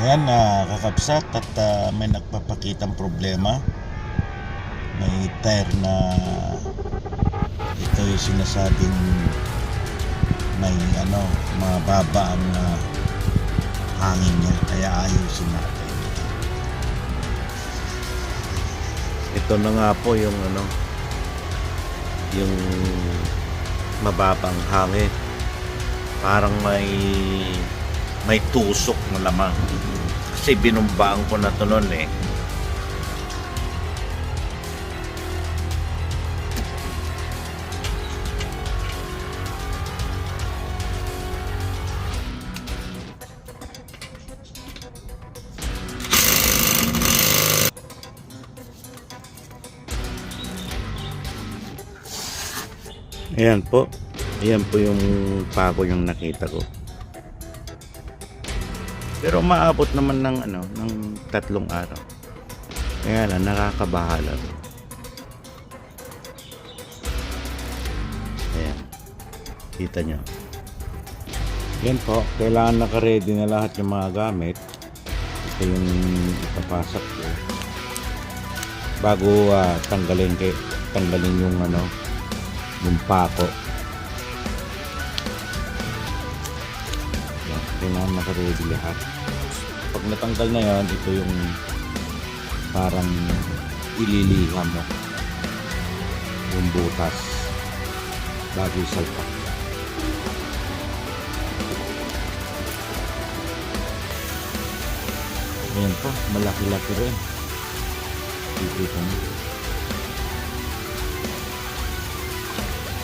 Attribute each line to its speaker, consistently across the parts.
Speaker 1: Ayan, kakabsat at may nagpapakitang problema. May tire na ito yung sinasabing may mababa ang hangin niya, kaya ayusin natin. Ito na nga po yung yung mababang hangin, parang may tusok na lamang kasi binumbaan ko na to noon eh. Ayan po yung pako yung nakita ko. Pero maabot naman ng 3 araw. Kaya lang, nakakabahala. Ayan. Kita nyo. Yan po. Kailangan naka-ready na lahat yung mga gamit. Ito yung ipapasok ko. Bago tanggalin yung yung pako. Yan. Kailangan naka-ready lahat. Pag natanggal na yan, ito yung parang ililiham mo yung butas bago isalpak. Ayan po, malaki-laki rin. Dito mo.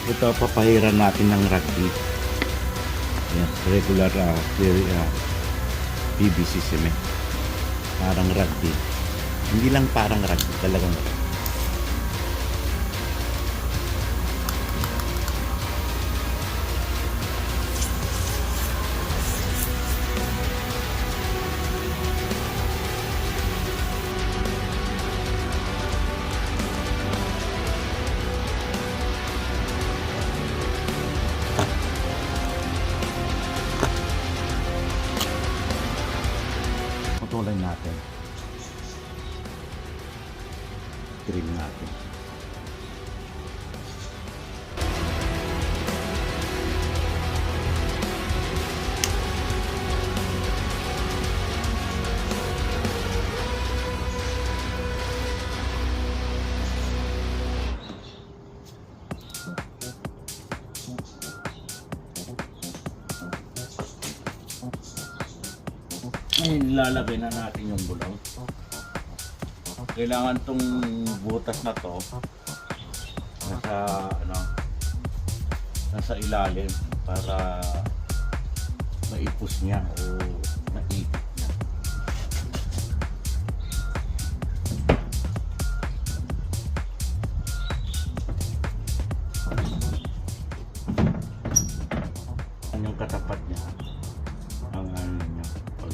Speaker 1: Ito, papahiran natin ng rugby. Ayan, regular PVC cement. Parang rugby. Hindi lang parang rugby, talagang rugby. Putulin natin. Drill natin. Ngayon, lalagay na natin yung bulaw. Kailangan tong butas na to nasa ilalim para maipos niya o maipit niya. Yung katapat niya ang niya pag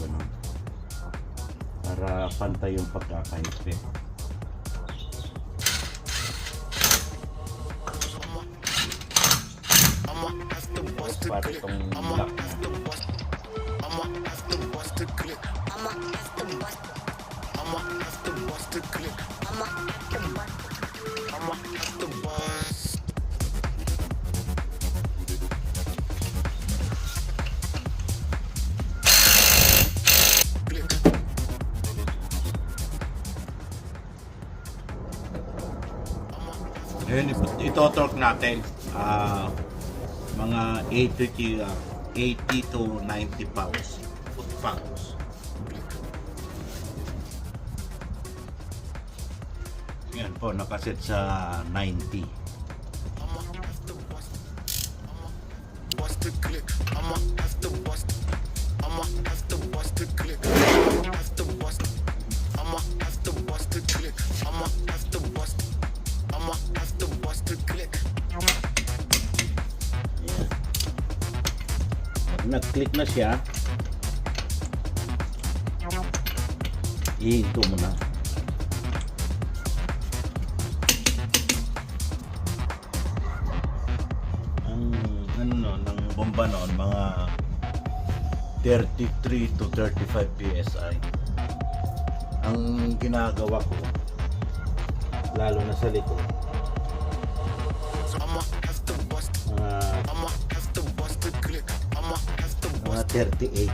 Speaker 1: para pantay yung pagkakahigpit. Para itong block niya. Ayan, ito-torque natin mga 80 to 90 pounds, foot-pounds. Yan po, nakaset sa 90. Nag-click na siya, ihinto mo na. Ang ng bomba noon, mga 33 to 35 PSI. Ang ginagawa ko, lalo na sa likod, mga 38.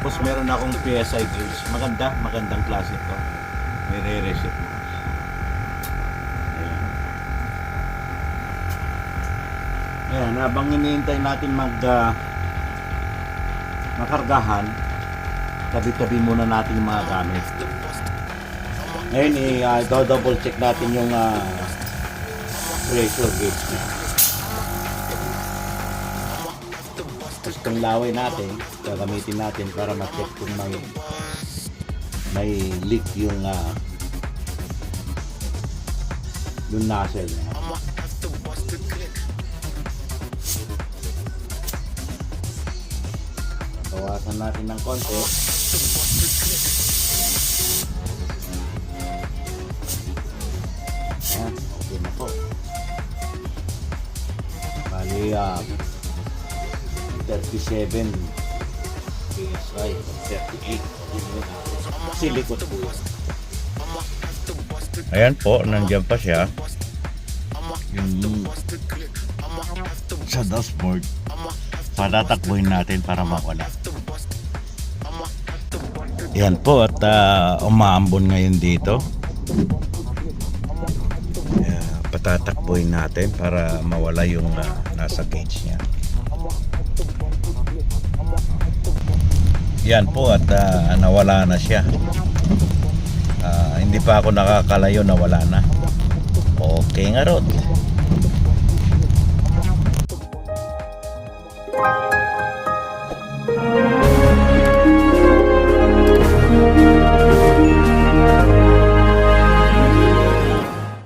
Speaker 1: Tapos meron akong PSI gauge. Magandang klase to. May re-reset mo. Ayan. Ayan, habang hinihintay natin makargahan, tabi-tabi muna natin yung mga gamit. Ngayon, double check natin yung pressure gauge niya. Tapos itong laway natin, gagamitin natin para ma-check kung may leak yung nozzle niya. Bawasan natin ng konti. Ayan, okay na po. Bali, 37 PSI, 38 silikot po. Ayan po, nandiyan pa siya. Yung sa dashboard. Patatakbuhin natin para mawala. Yan po, at umaambon ngayon dito. Patatakbuhin natin para mawala yung nasa gauge niya. Yan po, at nawala na siya. Hindi pa ako nakakalayo, nawala na. Okay nga, Rod.